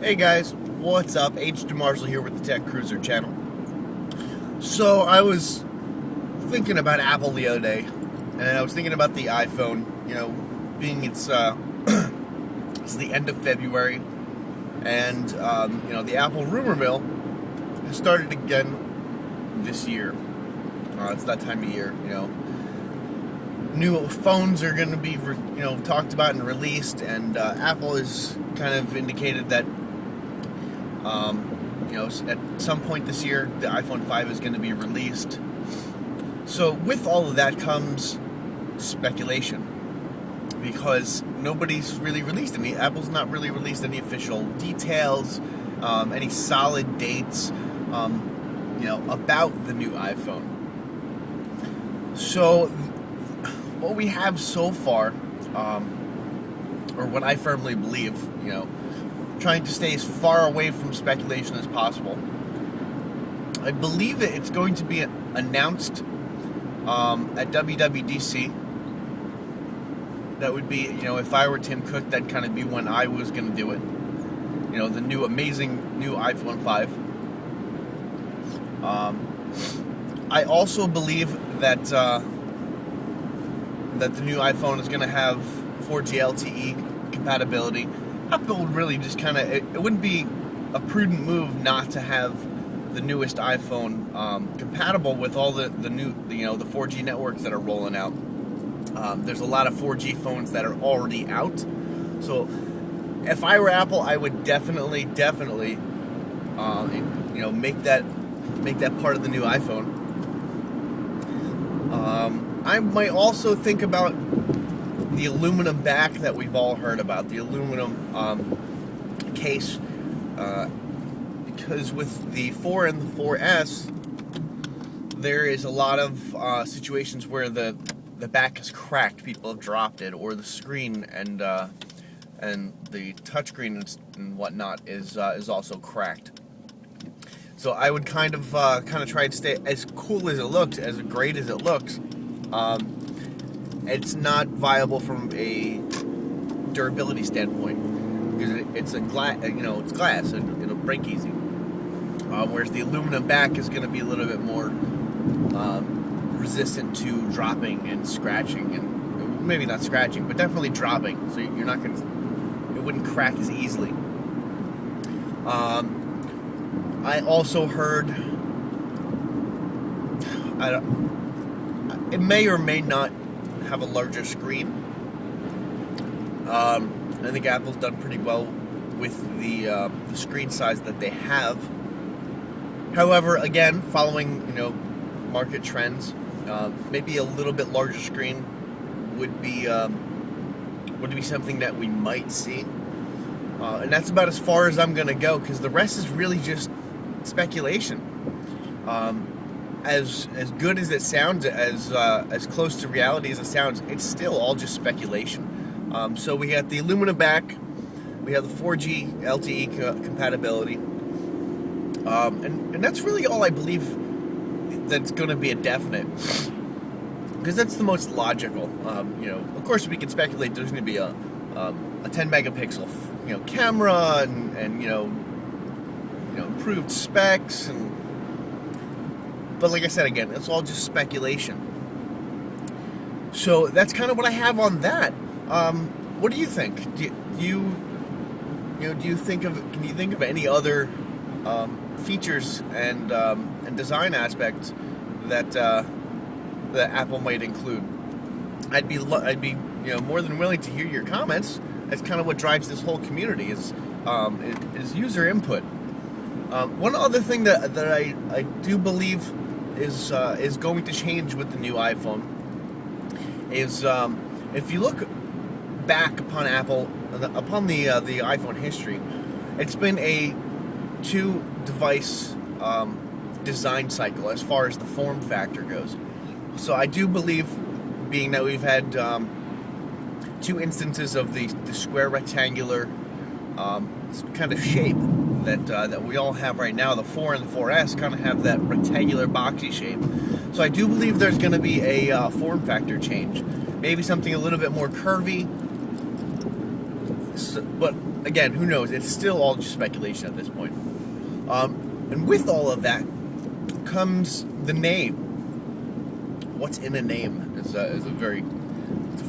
Hey guys, what's up? Hdemarzo here with the Tech Cruiser channel. So I was thinking about Apple the other day, and I was thinking about the iPhone. Being it's it's the end of February, and the Apple rumor mill has started again this year. It's that time of year. New phones are going to be talked about and released, and Apple has kind of indicated that. At some point this year, the iPhone 5 is going to be released. So with all of that comes speculation, because nobody's really released any. Apple's not really released any official details, any solid dates, about the new iPhone. So what we have so far, or what I firmly believe, trying to stay as far away from speculation as possible. I believe that it's going to be announced at WWDC. That would be, if I were Tim Cook, that'd kind of be when I was going to do it. The new amazing new iPhone 5. I also believe that that the new iPhone is going to have 4G LTE compatibility. Apple would really just kind of, it wouldn't be a prudent move not to have the newest iPhone compatible with all the new, the 4G networks that are rolling out. There's a lot of 4G phones that are already out. So if I were Apple, I would definitely, make that part of the new iPhone. I might also think about the aluminum back that we've all heard about, the aluminum case, because with the 4 and the 4S, there is a lot of situations where the back is cracked. People have dropped it, or the screen and the touchscreen and whatnot is also cracked. So I would kind of try to stay as cool as it looks, as great as it looks. It's not viable from a durability standpoint, because it's it's glass, and it'll break easy. Whereas the aluminum back is going to be a little bit more resistant to dropping and scratching, and maybe not scratching, but definitely dropping. So you're not going to, it wouldn't crack as easily. I also heard, it may or may not have a larger screen. I think Apple's done pretty well with the screen size that they have. However, again, following market trends, maybe a little bit larger screen would be something that we might see. And that's about as far as I'm gonna go, because the rest is really just speculation. As good as it sounds, as close to reality as it sounds, it's still all just speculation. So we got the aluminum back, we have the 4G LTE compatibility, and that's really all I believe that's going to be a definite, because that's the most logical. Of course, we can speculate there's going to be a 10 megapixel camera and improved specs, but like I said, again, it's all just speculation. So that's kind of what I have on that. What do you think? Do you think of? Can you think of any other features and design aspects that Apple might include? I'd be more than willing to hear your comments. That's kind of what drives this whole community is user input. One other thing that I do believe is going to change with the new iPhone is if you look back upon Apple, upon the iPhone history, it's been a 2-device design cycle as far as the form factor goes. So I do believe, being that we've had 2 instances of the square rectangular kind of shape that we all have right now, the 4 and the 4S kind of have that rectangular boxy shape. So I do believe there's going to be a form factor change. Maybe something a little bit more curvy, but again, who knows? It's still all just speculation at this point. And with all of that comes the name. What's in a name is a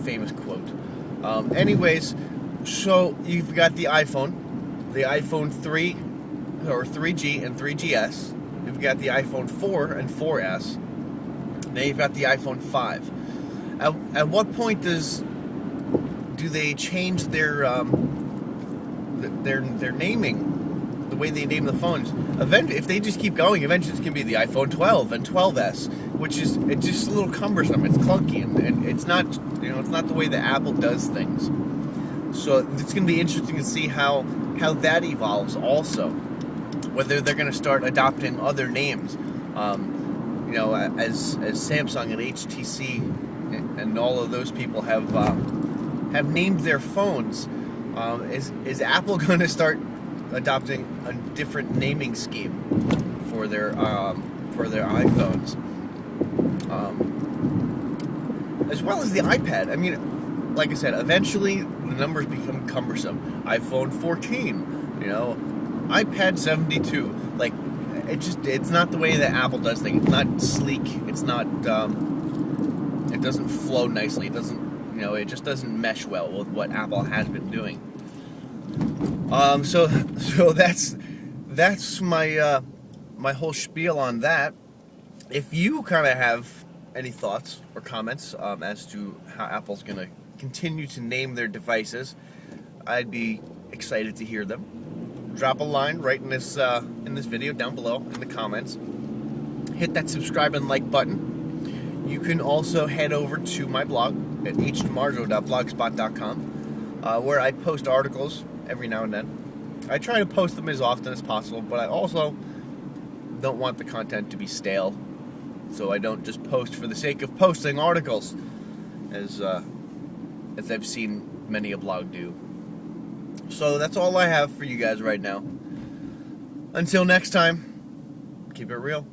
famous quote. Anyways, so you've got the iPhone 3 or 3G and 3GS. You've got the iPhone 4 and 4S. Now you've got the iPhone 5. At what point do they change their naming, the way they name the phones? Eventually, if they just keep going, eventually it's gonna be the iPhone 12 and 12S, which is it's just a little cumbersome. It's clunky, and it's not it's not the way that Apple does things. So it's gonna be interesting to see how that evolves. Also, whether they're gonna start adopting other names, as Samsung and HTC and all of those people have named their phones. Is Apple going to start adopting a different naming scheme for their iPhones, as well as the iPad? I mean, like I said, eventually the numbers become cumbersome. iPhone 14, iPad 72. Like, it's not the way that Apple does things. It's not sleek. It's not. It doesn't flow nicely. It doesn't. It just doesn't mesh well with what Apple has been doing. So that's my my whole spiel on that. If you kind of have any thoughts or comments as to how Apple's going to continue to name their devices, I'd be excited to hear them. Drop a line right in this video down below in the comments. Hit that subscribe and like button. You can also head over to my blog at hdemarzo.blogspot.com, where I post articles every now and then. I try to post them as often as possible, but I also don't want the content to be stale, so I don't just post for the sake of posting articles, as I've seen many a blog do. So that's all I have for you guys right now. Until next time, keep it real.